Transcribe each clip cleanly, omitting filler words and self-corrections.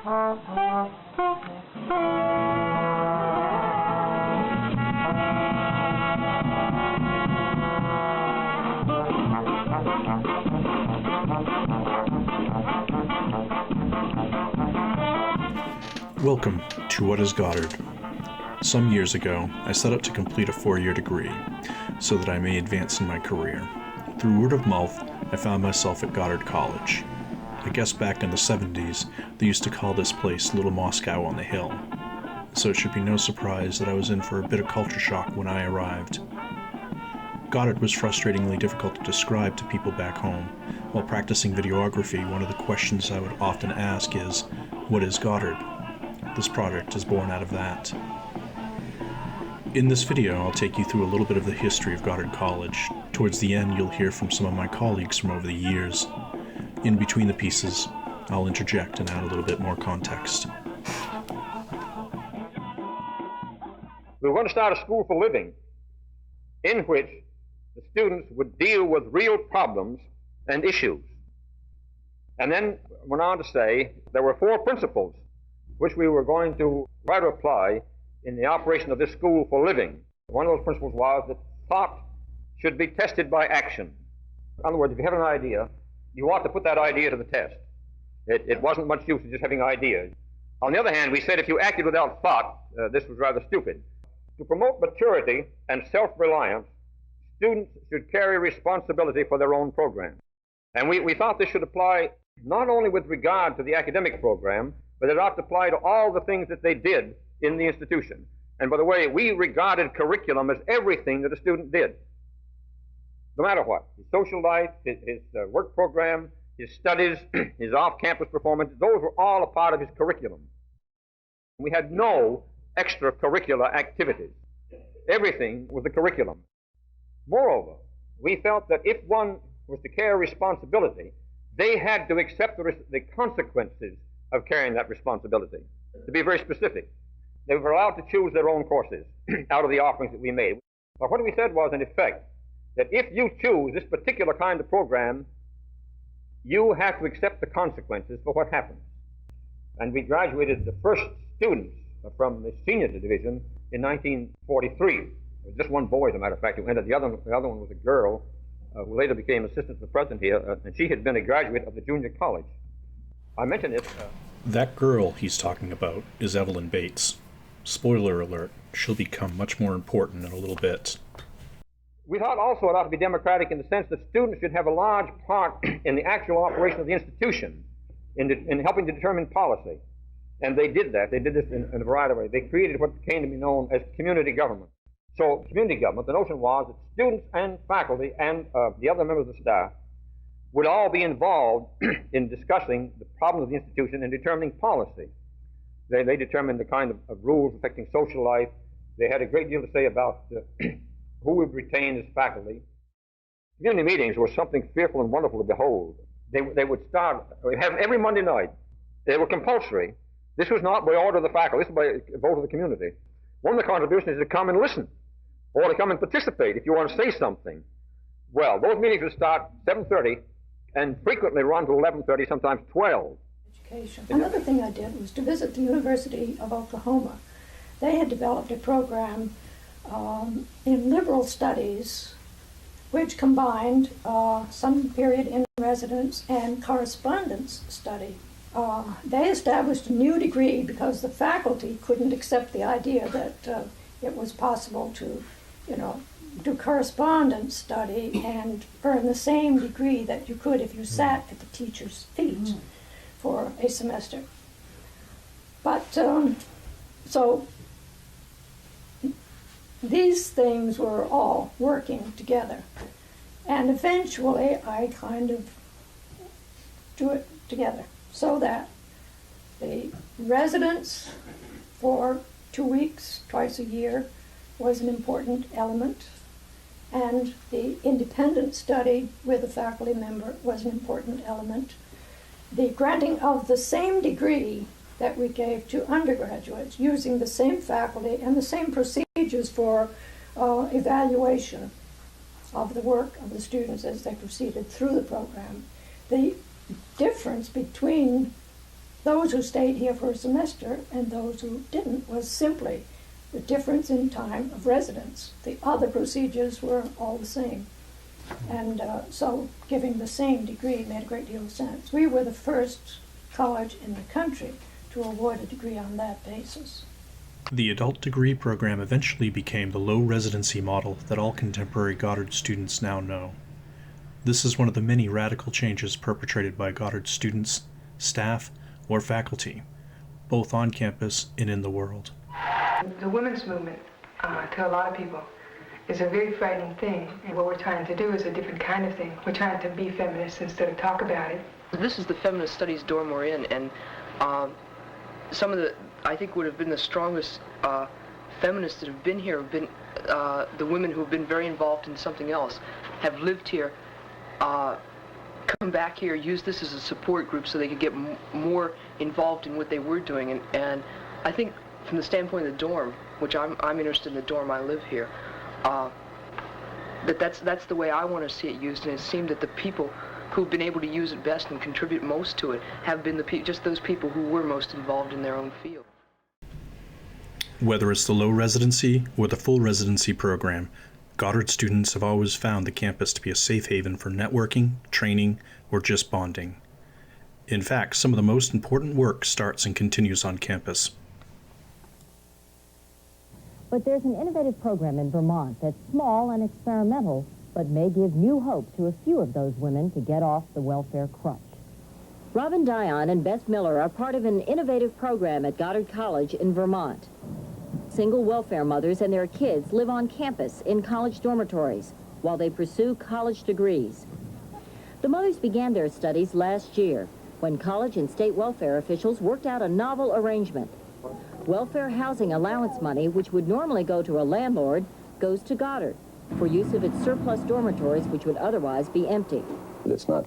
Welcome to What is Goddard? Some years ago, I set out to complete a 4-year degree so that I may advance in my career. Through word of mouth, I found myself at Goddard College. I guess back in the 70s, they used to call this place Little Moscow on the Hill. So it should be no surprise that I was in for a bit of culture shock when I arrived. Goddard was frustratingly difficult to describe to people back home. While practicing videography, one of the questions I would often ask is, what is Goddard? This project is born out of that. In this video, I'll take you through a little bit of the history of Goddard College. Towards the end, you'll hear from some of my colleagues from over the years. In between the pieces, I'll interject and add a little bit more context. We were going to start a school for living in which the students would deal with real problems and issues. And then went on to say there were 4 principles which we were going to try to apply in the operation of this school for living. One of those principles was that thought should be tested by action. In other words, if you have an idea, you ought to put that idea to the test. It wasn't much use in just having ideas. On the other hand, we said if you acted without thought, this was rather stupid. To promote maturity and self-reliance, students should carry responsibility for their own program. And we thought this should apply not only with regard to the academic program, but it ought to apply to all the things that they did in the institution. And by the way, we regarded curriculum as everything that a student did, no matter what. His social life, his work program, his studies, his off-campus performance, those were all a part of his curriculum. We had no extracurricular activities. Everything was the curriculum. Moreover, we felt that if one was to carry responsibility, they had to accept the consequences of carrying that responsibility. To be very specific, they were allowed to choose their own courses out of the offerings that we made. But what we said was, in effect, that if you choose this particular kind of program, you have to accept the consequences for what happens. And we graduated the first students from the senior division in 1943. It was just one boy, as a matter of fact, who entered. The other one was a girl who later became assistant to the president here, and she had been a graduate of the junior college. I mentioned it. That girl he's talking about is Evalyn Bates. Spoiler alert, she'll become much more important in a little bit. We thought also it ought to be democratic in the sense that students should have a large part in the actual operation of the institution, in helping to determine policy. And they did that. They did this in a variety of ways. They created what came to be known as community government. So community government, the notion was that students and faculty and the other members of the staff would all be involved in discussing the problems of the institution and determining policy. They determined the kind of rules affecting social life. They had a great deal to say about who would retain as faculty. Community meetings were something fearful and wonderful to behold. They would have every Monday night. They were compulsory. This was not by order of the faculty, this was by vote of the community. One of the contributions is to come and listen, or to come and participate if you want to say something. Well, those meetings would start 7:30 and frequently run to 11:30, sometimes 12. Education. Another thing I did was to visit the University of Oklahoma. They had developed a program in liberal studies which combined some period in residence and correspondence study. They established a new degree because the faculty couldn't accept the idea that it was possible to, do correspondence study and earn the same degree that you could if you sat at the teacher's feet for a semester. But so these things were all working together. And eventually I kind of do it together so that the residence for 2 weeks, twice a year, was an important element, and the independent study with a faculty member was an important element. The granting of the same degree that we gave to undergraduates using the same faculty and the same procedures for evaluation of the work of the students as they proceeded through the program. The difference between those who stayed here for a semester and those who didn't was simply the difference in time of residence. The other procedures were all the same. And so giving the same degree made a great deal of sense. We were the first college in the country to award a degree on that basis. The adult degree program eventually became the low-residency model that all contemporary Goddard students now know. This is one of the many radical changes perpetrated by Goddard students, staff, or faculty, both on campus and in the world. The women's movement, to a lot of people, is a very frightening thing. And what we're trying to do is a different kind of thing. We're trying to be feminists instead of talk about it. This is the feminist studies dorm we're in, and some of the, I think, would have been the strongest feminists that have been here have been the women who have been very involved in something else, have lived here, come back here, use this as a support group so they could get more involved in what they were doing. And I think from the standpoint of the dorm, which I'm interested in the dorm, I live here, that's the way I want to see it used. And it seemed that the people who've been able to use it best and contribute most to it have been just those people who were most involved in their own field. Whether it's the low residency or the full residency program, Goddard students have always found the campus to be a safe haven for networking, training, or just bonding. In fact, some of the most important work starts and continues on campus. But there's an innovative program in Vermont that's small and experimental, but may give new hope to a few of those women to get off the welfare crutch. Robin Dion and Beth Miller are part of an innovative program at Goddard College in Vermont. Single welfare mothers and their kids live on campus in college dormitories while they pursue college degrees. The mothers began their studies last year when college and state welfare officials worked out a novel arrangement. Welfare housing allowance money, which would normally go to a landlord, goes to Goddard for use of its surplus dormitories, which would otherwise be empty. It's not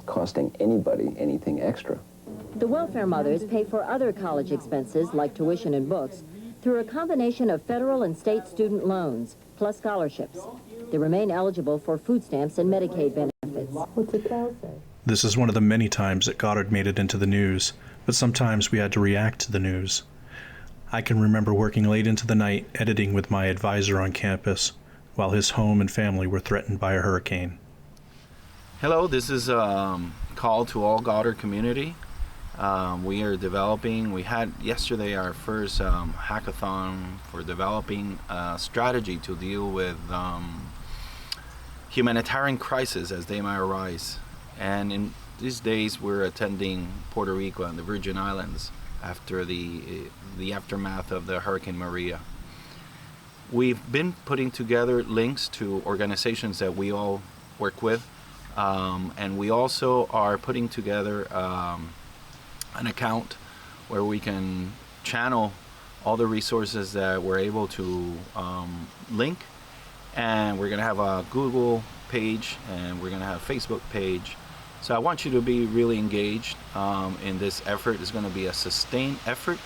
costing anybody anything extra. The welfare mothers pay for other college expenses like tuition and books through a combination of federal and state student loans, plus scholarships. They remain eligible for food stamps and Medicaid benefits. What's the crowd say? This is one of the many times that Goddard made it into the news, but sometimes we had to react to the news. I can remember working late into the night, editing with my advisor on campus, while his home and family were threatened by a hurricane. Hello, this is a call to all Goddard community. We are developing, we had yesterday our first hackathon for developing a strategy to deal with humanitarian crises as they might arise. And in these days we're attending Puerto Rico and the Virgin Islands after the aftermath of the Hurricane Maria. We've been putting together links to organizations that we all work with, and we also are putting together an account where we can channel all the resources that we're able to link, and we're going to have a Google page and we're going to have a Facebook page. So I want you to be really engaged in this effort. It's going to be a sustained effort.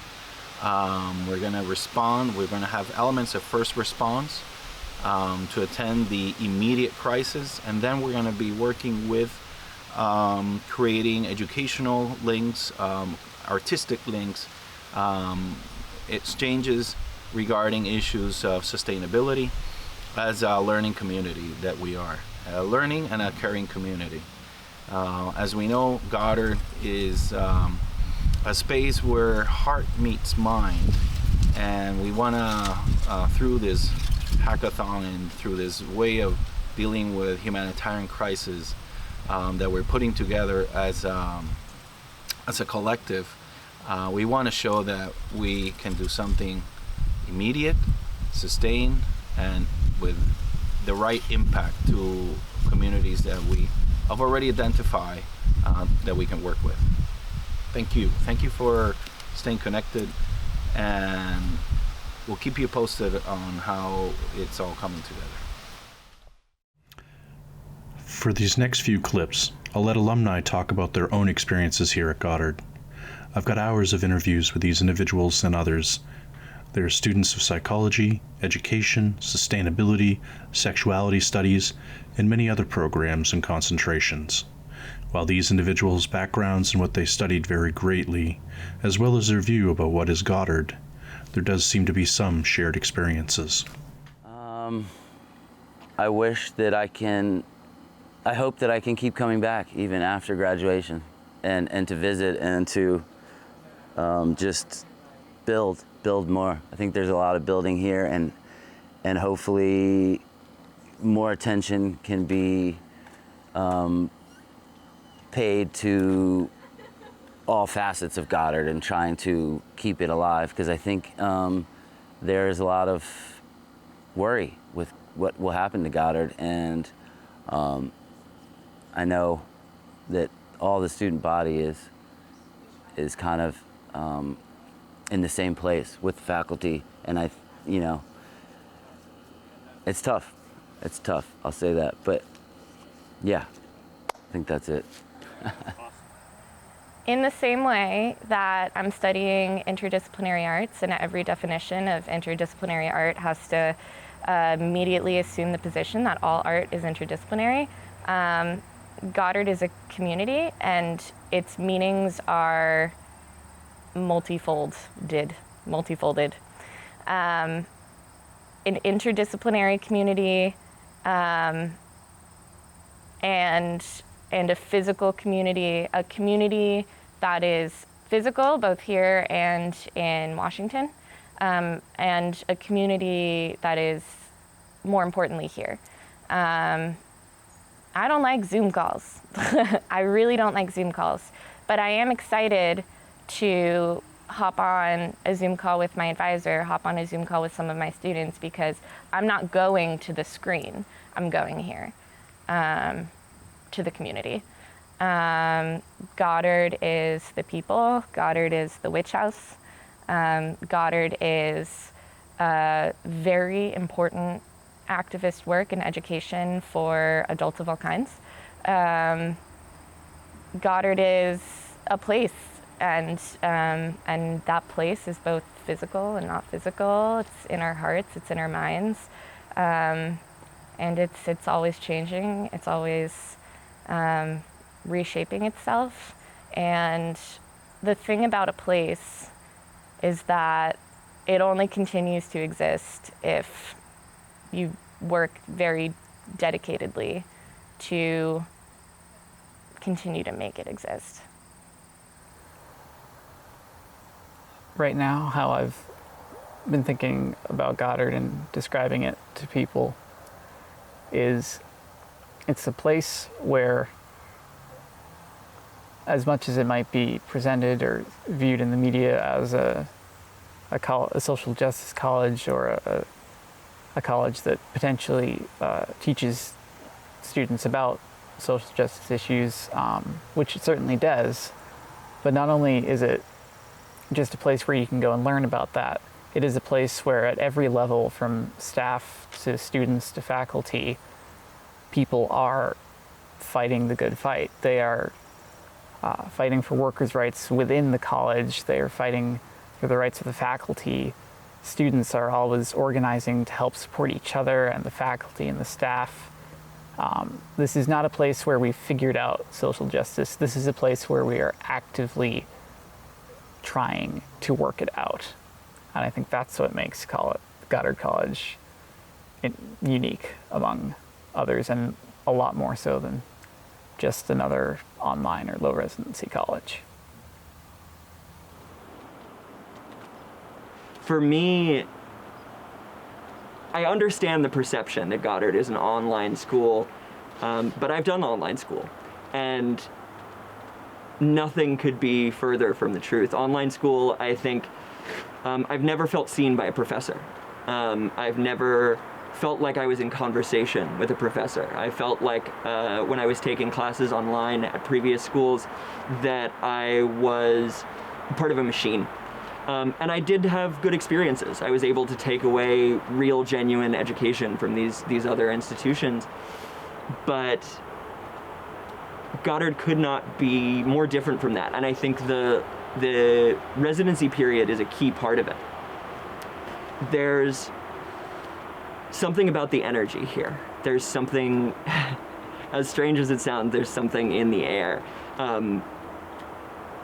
We're going to respond. We're going to have elements of first response to attend the immediate crisis, and then we're going to be working with creating educational links, artistic links, exchanges regarding issues of sustainability as a learning community that we are, a learning and a caring community. As we know, Goddard is a space where heart meets mind, and we want to, through this hackathon and through this way of dealing with humanitarian crisis that we're putting together as a collective, we want to show that we can do something immediate, sustained, and with the right impact to communities that we have already identified that we can work with. Thank you. Thank you for staying connected, and we'll keep you posted on how it's all coming together. For these next few clips, I'll let alumni talk about their own experiences here at Goddard. I've got hours of interviews with these individuals and others. They're students of psychology, education, sustainability, sexuality studies, and many other programs and concentrations. While these individuals' backgrounds and what they studied vary greatly, as well as their view about what is Goddard, there does seem to be some shared experiences. I wish that I hope that I can keep coming back even after graduation and to visit and to just build more. I think there's a lot of building here, and hopefully more attention can be paid to all facets of Goddard and trying to keep it alive, because I think there's a lot of worry with what will happen to Goddard, and I know that all the student body is kind of in the same place with the faculty, and it's tough. It's tough, I'll say that, but yeah, I think that's it. In the same way that I'm studying interdisciplinary arts, and every definition of interdisciplinary art has to immediately assume the position that all art is interdisciplinary, Goddard is a community, and its meanings are multifolded. An interdisciplinary community and a physical community, a community that is physical, both here and in Washington, and a community that is more importantly here. I don't like Zoom calls. I really don't like Zoom calls, but I am excited to hop on a Zoom call with my advisor, hop on a Zoom call with some of my students, because I'm not going to the screen, I'm going here. To the community. Goddard is the people. Goddard is the witch house. Goddard is very important activist work and education for adults of all kinds. Goddard is a place, and that place is both physical and not physical. It's in our hearts. It's in our minds, and it's always changing. It's always reshaping itself. And the thing about a place is that it only continues to exist if you work very dedicatedly to continue to make it exist. Right now, how I've been thinking about Goddard and describing it to people is it's a place where, as much as it might be presented or viewed in the media as a social justice college, or a college that potentially teaches students about social justice issues, which it certainly does, but not only is it just a place where you can go and learn about that, it is a place where at every level, from staff to students to faculty, people are fighting the good fight. They are fighting for workers' rights within the college. They are fighting for the rights of the faculty. Students are always organizing to help support each other and the faculty and the staff. This is not a place where we've figured out social justice. This is a place where we are actively trying to work it out. And I think that's what makes Goddard College unique among others, and a lot more so than just another online or low-residency college. For me, I understand the perception that Goddard is an online school, but I've done online school, and nothing could be further from the truth. Online school, I think, I've never felt seen by a professor. I've never felt like I was in conversation with a professor. I felt like when I was taking classes online at previous schools that I was part of a machine. And I did have good experiences. I was able to take away real, genuine education from these other institutions. But Goddard could not be more different from that. And I think the residency period is a key part of it. There's something about the energy here. There's something As strange as it sounds, there's something in the air.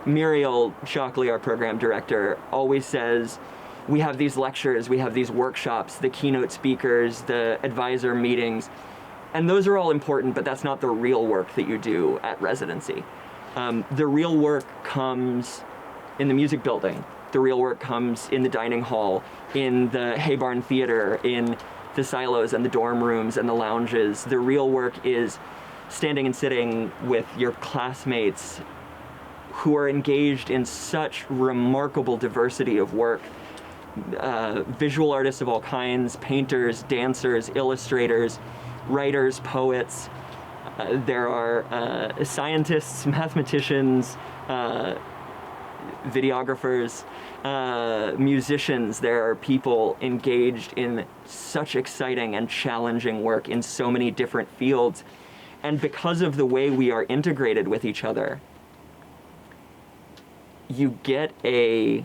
Muriel Shockley, our program director, always says, we have these lectures, we have these workshops, the keynote speakers, the advisor meetings, and those are all important, but that's not the real work that you do at residency. The real work comes in the music building. The real work comes in the dining hall, in the Hay Barn Theater, in the silos and the dorm rooms and the lounges. The real work is standing and sitting with your classmates who are engaged in such remarkable diversity of work. Visual artists of all kinds, painters, dancers, illustrators, writers, poets. There are scientists, mathematicians, videographers, musicians. There are people engaged in such exciting and challenging work in so many different fields. And because of the way we are integrated with each other, you get a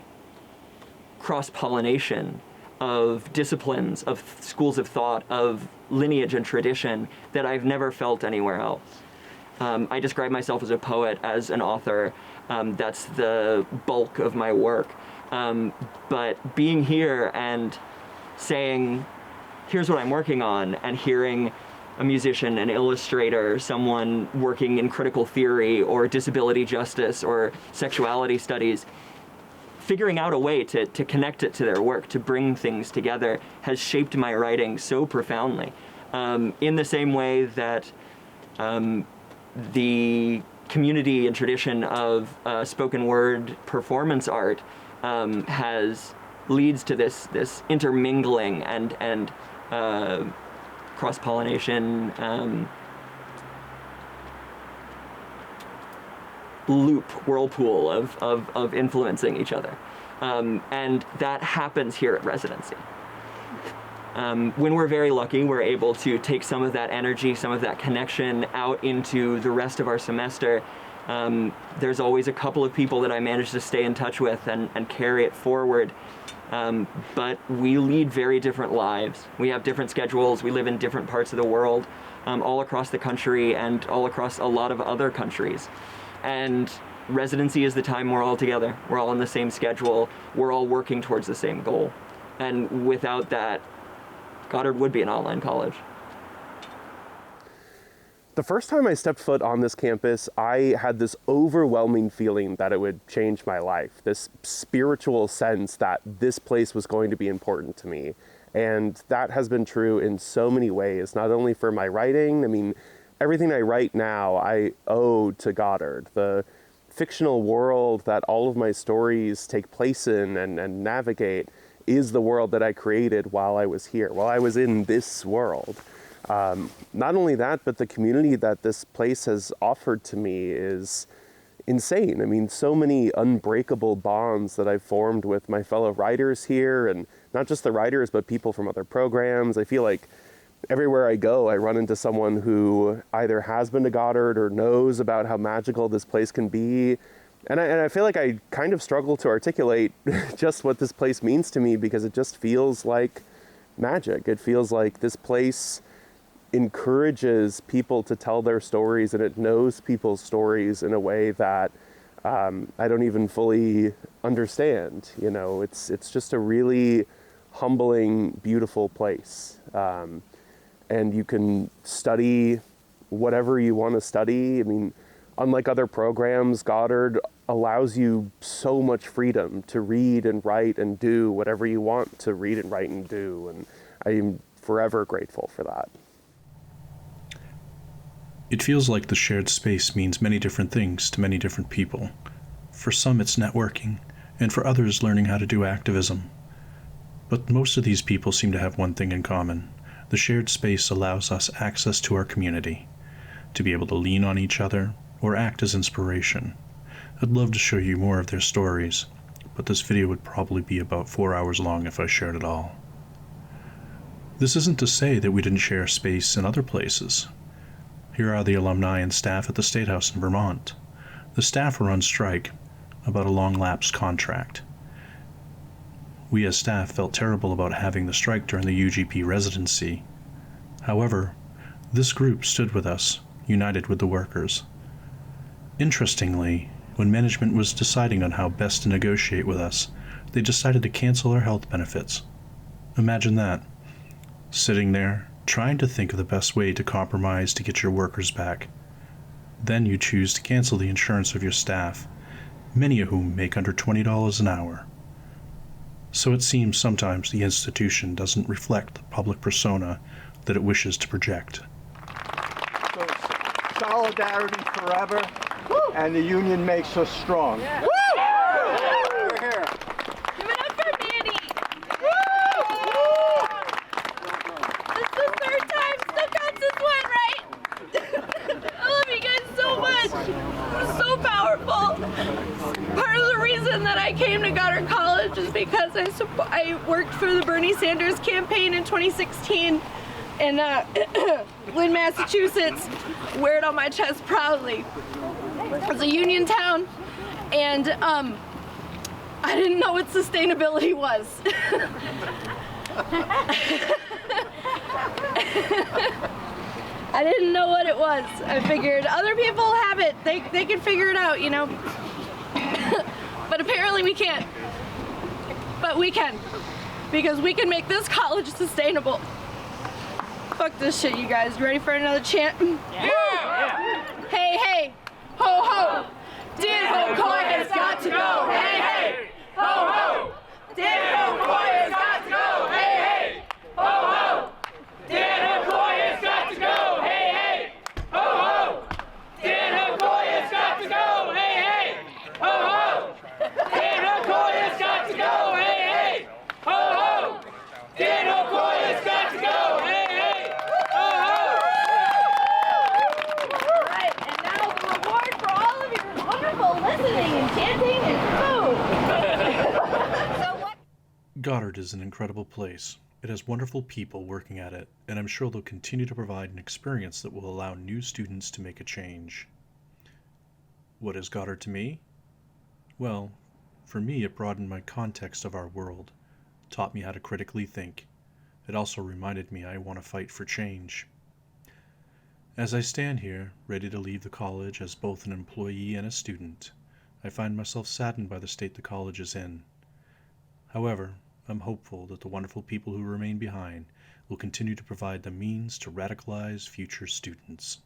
cross-pollination of disciplines, of schools of thought, of lineage and tradition that I've never felt anywhere else. I describe myself as a poet, as an author. That's the bulk of my work. But being here and saying, here's what I'm working on, and hearing a musician, an illustrator, someone working in critical theory or disability justice or sexuality studies, figuring out a way to connect it to their work, to bring things together, has shaped my writing so profoundly. In the same way that the community and tradition of spoken word performance art leads to this intermingling and cross-pollination whirlpool of influencing each other. And that happens here at residency. When we're very lucky, we're able to take some of that energy, some of that connection out into the rest of our semester. There's always a couple of people that I manage to stay in touch with and carry it forward. But we lead very different lives. We have different schedules. We live in different parts of the world, all across the country and all across a lot of other countries. And residency is the time we're all together. We're all on the same schedule. We're all working towards the same goal. And without that, Goddard would be an online college. The first time I stepped foot on this campus, I had this overwhelming feeling that it would change my life, this spiritual sense that this place was going to be important to me. And that has been true in so many ways, not only for my writing. I mean, everything I write now, I owe to Goddard. The fictional world that all of my stories take place in and navigate is the world that I created while I was here, while I was in this world. Not only that, but the community that this place has offered to me is insane. I mean, so many unbreakable bonds that I've formed with my fellow writers here, and not just the writers, but people from other programs. I feel like everywhere I go, I run into someone who either has been to Goddard or knows about how magical this place can be. And I feel like I kind of struggle to articulate just what this place means to me, because it just feels like magic. It feels like this place encourages people to tell their stories, and it knows people's stories in a way that I don't even fully understand. You know, it's just a really humbling, beautiful place. And you can study whatever you want to study. I mean, unlike other programs, Goddard allows you so much freedom to read and write and do whatever you want to read and write and do. And I'm forever grateful for that. It feels like the shared space means many different things to many different people. For some, it's networking, and for others, learning how to do activism. But most of these people seem to have one thing in common. The shared space allows us access to our community, to be able to lean on each other or act as inspiration. I'd love to show you more of their stories, but this video would probably be about 4 hours long if I shared it all. This isn't to say that we didn't share space in other places. Here are the alumni and staff at the State House in Vermont. The staff were on strike about a long-lapsed contract. We as staff felt terrible about having the strike during the UGP residency. However, this group stood with us, united with the workers. Interestingly, when management was deciding on how best to negotiate with us, they decided to cancel our health benefits. Imagine that. Sitting there, trying to think of the best way to compromise to get your workers back. Then you choose to cancel the insurance of your staff, many of whom make under $20 an hour. So it seems sometimes the institution doesn't reflect the public persona that it wishes to project. So solidarity forever, and the union makes us strong. Yeah. Woo! We're here. Give it up for Manny. This is the third time. Still counts as one, right? I love you guys so much. It's so powerful. Part of the reason that I came to Goddard College is because I worked for the Bernie Sanders campaign in 2016 in Lynn, Massachusetts. Wear it on my chest proudly. It's a union town, and I didn't know what sustainability was. I didn't know what it was. I figured other people have it. They can figure it out, you know. But apparently we can't. But we can. Because we can make this college sustainable. Fuck this shit, you guys. Ready for another chant? Yeah. Hey, hey. Ho, ho. Dan Coy has got to go. Hey, hey. Ho, ho. Dan Coy has got to go. Hey, hey. Ho, ho. Dan Coy has got to go. Hey, hey. Ho, ho. Dan Coy has got to go. Hey, hey. Ho, ho. Dan Coy has got to go. Hey, hey. Ho, ho. Dan Coy has got to go. Hey, hey. Ho, ho. All right, and now the reward for all of your wonderful listening and chanting and food. So what? Goddard is an incredible place. It has wonderful people working at it, and I'm sure they'll continue to provide an experience that will allow new students to make a change. What is Goddard to me? Well, for me it broadened my context of our world, taught me how to critically think. It also reminded me I want to fight for change. As I stand here, ready to leave the college as both an employee and a student, I find myself saddened by the state the college is in. However, I'm hopeful that the wonderful people who remain behind will continue to provide the means to radicalize future students.